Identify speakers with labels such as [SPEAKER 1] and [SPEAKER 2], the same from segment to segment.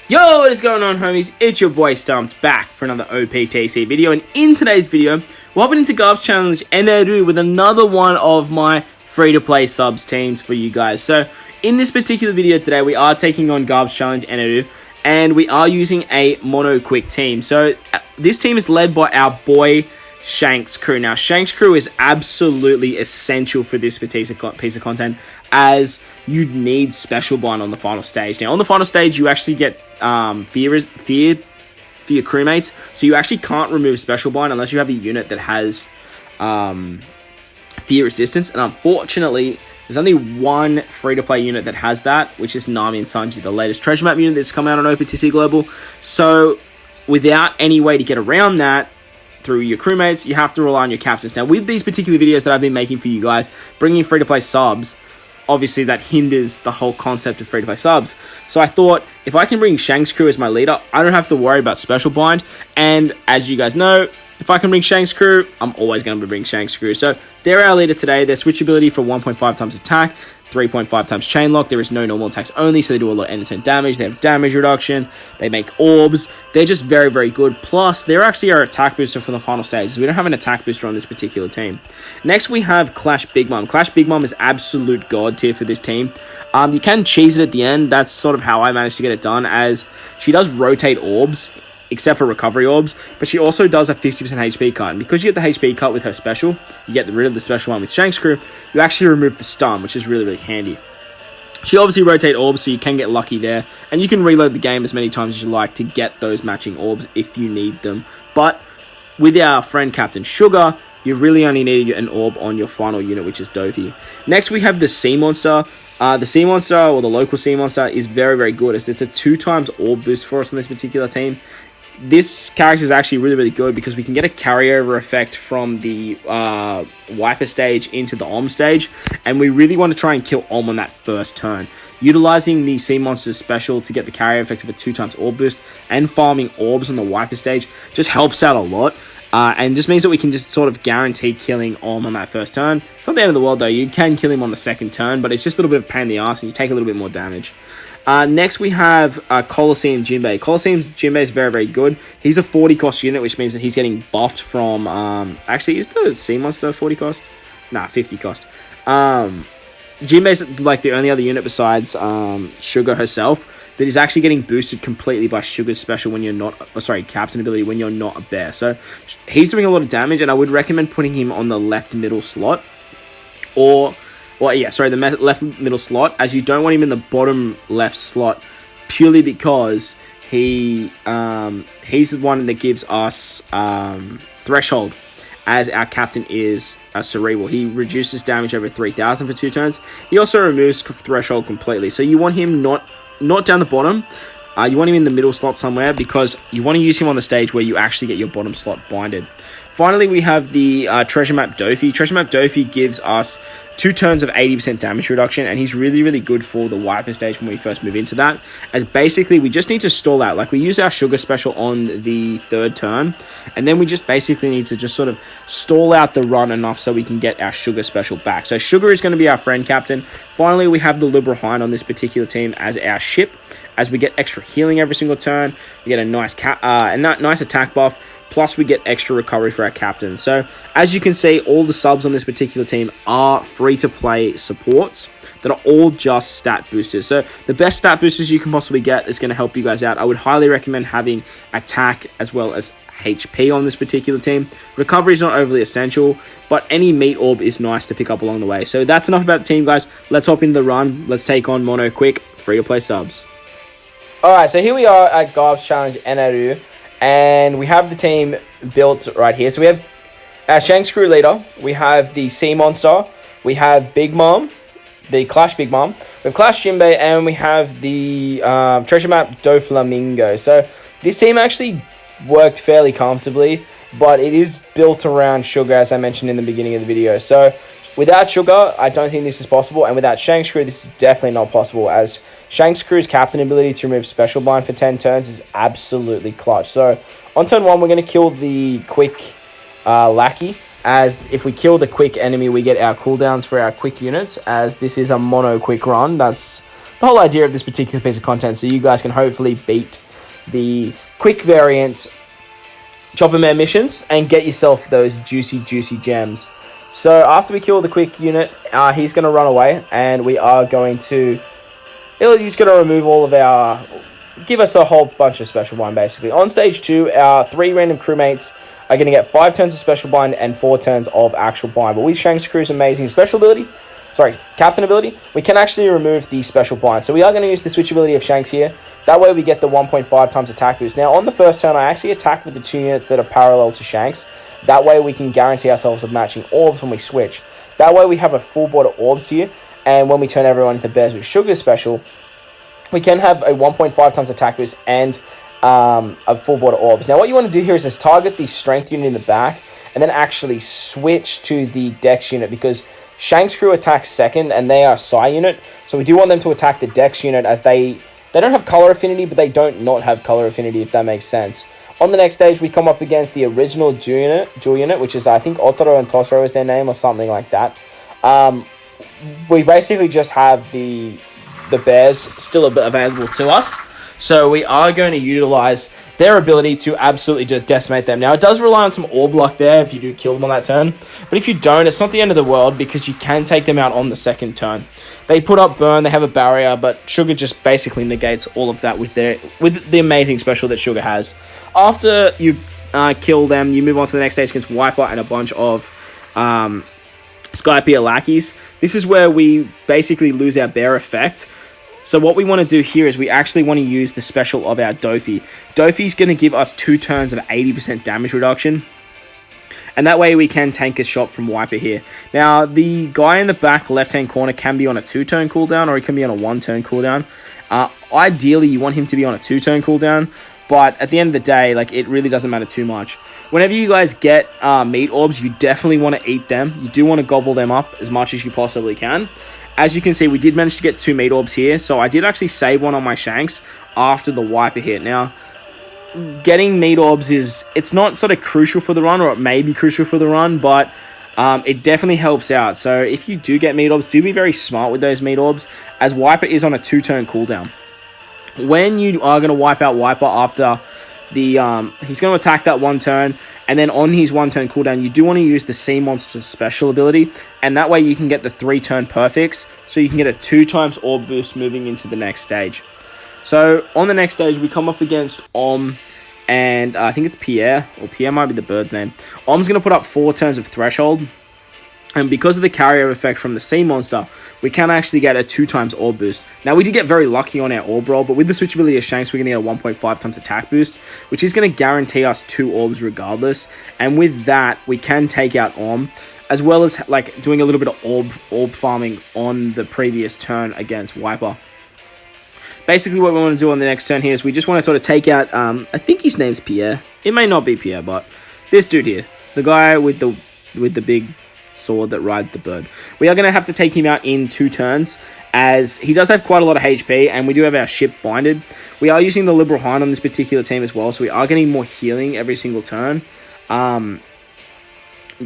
[SPEAKER 1] Yo, what is going on, homies? It's your boy Stumps back for another OPTC video, and in today's video, we're hopping into Garp's challenge Eneru with another one of my free-to-play subs teams for you guys. So, in this particular video today, we are taking on Garp's challenge Eneru, and we are using a mono-quick team. So, this team is led by our boy Shanks crew. Now, Shanks crew is absolutely essential for this piece of content, as you need special bind on the final stage. Now, on the final stage, you actually get fear for your crewmates, so you actually can't remove special bind unless you have a unit that has fear resistance. And unfortunately, there's only one free-to-play unit that has that, which is Nami and Sanji, the latest treasure map unit that's come out on OPTC Global. So, without any way to get around that through your crewmates, you have to rely on your captains. Now, with these particular videos that I've been making for you guys, bringing free-to-play subs, obviously that hinders the whole concept of free-to-play subs. So I thought, if I can bring Shanks crew as my leader, I don't have to worry about special bind. And as you guys know, if I can bring Shanks crew, I'm always going to bring Shanks crew. So they're our leader today. Their switchability for 1.5 times attack, 3.5 times chain lock. There is no normal attacks only, so they do a lot of end-to-end damage. They have damage reduction. They make orbs. They're just very, very good. Plus, they're actually our attack booster for the final stages. We don't have an attack booster on this particular team. Next, we have Clash Big Mom. Clash Big Mom is absolute god tier for this team. You can cheese it at the end. That's sort of how I managed to get it done, as she does rotate orbs, except for recovery orbs, but she also does a 50% HP cut, and because you get the HP cut with her special, you get rid of the special one with Shanks crew, you actually remove the stun, which is really, really handy. She obviously rotates orbs, so you can get lucky there, and you can reload the game as many times as you like to get those matching orbs if you need them. But with our friend Captain Sugar, you really only need an orb on your final unit, which is Dofi. Next, we have the Sea Monster. The Sea Monster, or the local Sea Monster, is very, very good, as it's a 2 times orb boost for us on this particular team. This character is actually really, really good because we can get a carryover effect from the Wiper stage into the Om stage, and we really want to try and kill Om on that first turn. Utilizing the Sea Monster's special to get the carryover effect of a 2 times orb boost and farming orbs on the Wiper stage just helps out a lot. And just means that we can just sort of guarantee killing Om on that first turn. It's not the end of the world though, you can kill him on the second turn, but it's just a little bit of a pain in the ass and you take a little bit more damage. Next we have Colosseum Jinbei. Colosseum Jinbei is very, very good. He's a 40 cost unit, which means that he's getting buffed from, actually, is the Sea Monster 40 cost? Nah, 50 cost. Jinbei's like the only other unit besides Sugar herself that is actually getting boosted completely by Sugar's special when you're not, captain ability when you're not a bear. So he's doing a lot of damage, and I would recommend putting him on the left middle slot, the left middle slot, as you don't want him in the bottom left slot, purely because he's the one that gives us threshold, as our captain is a cerebral. He reduces damage over 3,000 for 2 turns. He also removes threshold completely. So you want him not down the bottom. You want him in the middle slot somewhere, because you want to use him on the stage where you actually get your bottom slot binded. Finally, we have the Treasure Map Dofi. Treasure Map Dofi gives us 2 turns of 80% damage reduction, and he's really, really good for the Wiper stage when we first move into that, as basically we just need to stall out. Like, we use our Sugar special on the 3rd turn, and then we just basically need to just sort of stall out the run enough so we can get our Sugar special back. So Sugar is going to be our friend captain. Finally, we have the Liberal Hind on this particular team as our ship, as we get extra healing every single turn. We get a nice attack buff, plus we get extra recovery for our captain. So, as you can see, all the subs on this particular team are free-to-play supports that are all just stat boosters. So, the best stat boosters you can possibly get is going to help you guys out. I would highly recommend having attack as well as HP on this particular team. Recovery is not overly essential, but any meat orb is nice to pick up along the way. So, that's enough about the team, guys. Let's hop into the run. Let's take on Mono Quick, free-to-play subs.
[SPEAKER 2] Alright, so here we are at Garp's challenge Eneru, and we have the team built right here. So we have our Shanks crew leader, we have the Sea Monster, we have Big Mom, the Clash Big Mom, we have Clash Jinbei, and we have the Treasure Map Doflamingo. So this team actually worked fairly comfortably, but it is built around Sugar, as I mentioned in the beginning of the video. So without Sugar, I don't think this is possible, and without Shanks crew, this is definitely not possible, as Shanks crew's captain ability to remove special bind for 10 turns is absolutely clutch. So on turn 1, we're going to kill the quick lackey, as if we kill the quick enemy, we get our cooldowns for our quick units, as this is a mono quick run. That's the whole idea of this particular piece of content, so you guys can hopefully beat the quick variant Chopper Man missions and get yourself those juicy gems. So after we kill the quick unit, he's going to run away, and we are going to... He's going to remove all of our... Give us a whole bunch of special bind, basically. On stage 2, our 3 random crewmates are going to get 5 turns of special bind and 4 turns of actual bind. But with Shanks' crew's amazing captain ability, we can actually remove the special bind. So we are going to use the switch ability of Shanks here. That way we get the 1.5 times attack boost. Now on the first turn, I actually attack with the 2 units that are parallel to Shanks. That way we can guarantee ourselves of matching orbs when we switch. That way we have a full board of orbs here. And when we turn everyone into bears with sugar special, we can have a 1.5 times attack boost and a full board of orbs. Now what you want to do here is just target the strength unit in the back and then actually switch to the dex unit, because Shanks crew attacks second and they are psi unit. So we do want them to attack the dex unit, as they don't have color affinity, but they don't not have color affinity, if that makes sense. On the next stage, we come up against the original dual unit, which is, I think, Otaro and Tosro is their name or something like that. We basically just have the bears still available to us. So we are going to utilize their ability to absolutely just decimate them. Now, it does rely on some orb luck there if you do kill them on that turn. But if you don't, it's not the end of the world, because you can take them out on the second turn. They put up burn, they have a barrier, but Sugar just basically negates all of that with the amazing special that Sugar has. After you kill them, you move on to the next stage against Wiper and a bunch of Skypiea lackeys. This is where we basically lose our bear effect. So what we want to do here is we actually want to use the special of our Dofi. Dofi's going to give us 2 turns of 80% damage reduction. And that way we can tank a shot from Wiper here. Now, the guy in the back left-hand corner can be on a 2-turn cooldown, or he can be on a 1-turn cooldown. Ideally, you want him to be on a 2-turn cooldown. But at the end of the day, like, it really doesn't matter too much. Whenever you guys get meat orbs, you definitely want to eat them. You do want to gobble them up as much as you possibly can. As you can see, we did manage to get 2 meat orbs here, so I did actually save one on my Shanks after the Wiper hit. Now, getting meat orbs it's not sort of crucial for the run, or it may be crucial for the run, but it definitely helps out. So if you do get meat orbs, do be very smart with those meat orbs, as Wiper is on a 2-turn cooldown. When you are going to wipe out Wiper after he's going to attack that 1 turn, and then on his 1-turn cooldown, you do want to use the Sea Monster special ability, and that way you can get the 3-turn perfects, so you can get a 2 times orb boost moving into the next stage. So on the next stage, we come up against and I think it's Pierre, or Pierre might be the bird's name. Om's going to put up 4 turns of Threshold, and because of the carryover effect from the Sea Monster, we can actually get a 2 times orb boost. Now, we did get very lucky on our orb roll, but with the switchability of Shanks, we're going to get a 1.5 times attack boost, which is going to guarantee us 2 orbs regardless. And with that, we can take out as well as like doing a little bit of orb farming on the previous turn against Wiper. Basically, what we want to do on the next turn here is we just want to sort of take out, I think his name's Pierre. It may not be Pierre, but this dude here, the guy with the big sword that rides the bird. We are going to have to take him out in 2 turns, as he does have quite a lot of HP, and we do have our ship binded. We are using the Liberal Hind on this particular team as well, so we are getting more healing every single turn. You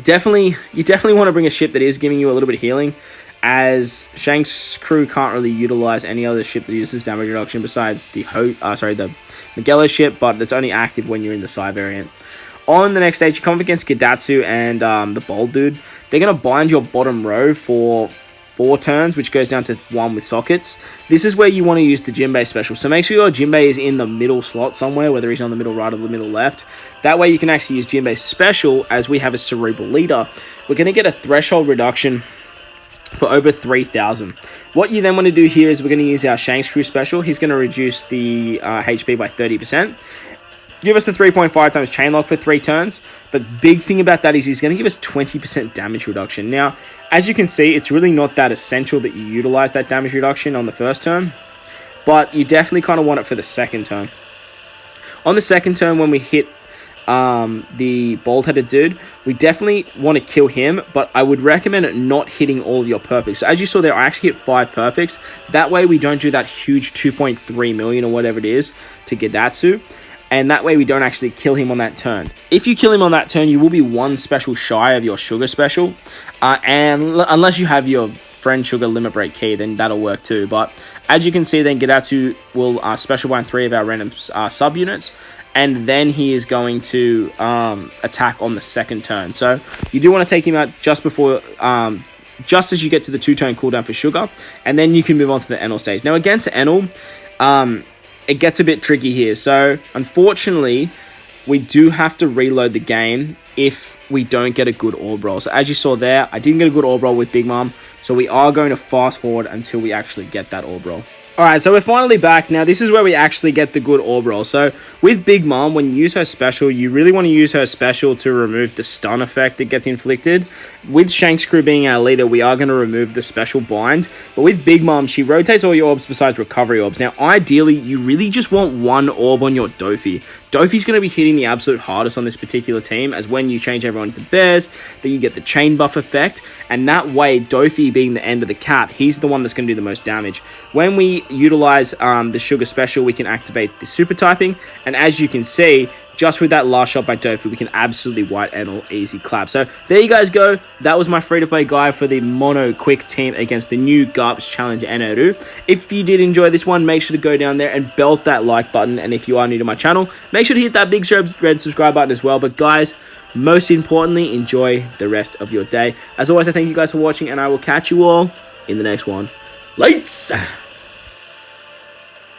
[SPEAKER 2] definitely want to bring a ship that is giving you a little bit of healing, as Shanks' crew can't really utilize any other ship that uses damage reduction besides the Magello ship, but it's only active when you're in the Psi variant. On the next stage, you come up against Gidatsu and the Bold Dude. They're going to bind your bottom row for 4 turns, which goes down to 1 with sockets. This is where you want to use the Jinbei special. So make sure your Jinbei is in the middle slot somewhere, whether he's on the middle right or the middle left. That way you can actually use Jinbei's special, as we have a Cerebral Leader. We're going to get a threshold reduction for over 3,000. What you then want to do here is we're going to use our Shanks crew special. He's going to reduce the HP by 30%. Give us the 3.5 times chain lock for 3 turns, but big thing about that is he's going to give us 20% damage reduction. Now, as you can see, it's really not that essential that you utilize that damage reduction on the first turn, but you definitely kind of want it for the second turn. On the second turn, when we hit the bald-headed dude, we definitely want to kill him, but I would recommend not hitting all of your perfects. So as you saw there, I actually hit 5 perfects. That way we don't do that huge 2.3 million or whatever it is to Gidatsu. And that way we don't actually kill him on that turn. If you kill him on that turn, you will be 1 special shy of your sugar special. And unless you have your
[SPEAKER 1] Friend Sugar Limit Break Key, then that'll work too. But as you can see, then Gacha will special bind 3 of our random sub-units, and then he is going to attack on the second turn. So you do want to take him out just before, just as you get to the 2-turn cooldown for Sugar, and then you can move on to the Enel stage. Now against Enel, it gets a bit tricky here. So unfortunately, we do have to reload the game if we don't get a good orb roll. So as you saw there, I didn't get a good orb roll with Big Mom, so we are going to fast forward until we actually get that orb roll. Alright, so we're finally back. Now, this is where we actually get the good orb roll. So, with Big Mom, when you use her special, you really want to use her special to remove the stun effect that gets inflicted. With Shanks crew being our leader, we are going to remove the special bind. But with Big Mom, she rotates all your orbs besides recovery orbs. Now, ideally, you really just want one orb on your Dofi. Dofi's going to be hitting the absolute hardest on this particular team, as when you change everyone to bears, then you get the chain buff effect, and that way, Dofi being the end of the cap, he's the one that's going to do the most damage. When we utilize the Sugar special, we can activate the super typing, and as you can see, just with that last shot by Dofi, we can absolutely white Enel easy clap. So there you guys go. That was my free-to-play guide for the mono quick team against the new Garp's Challenge Eneru. If you did enjoy this one, make sure to go down there and belt that like button. And if you are new to my channel, make sure to hit that big red subscribe button as well. But guys, most importantly, enjoy the rest of your day. As always, I thank you guys for watching, and I will catch you all in the next one. Lights!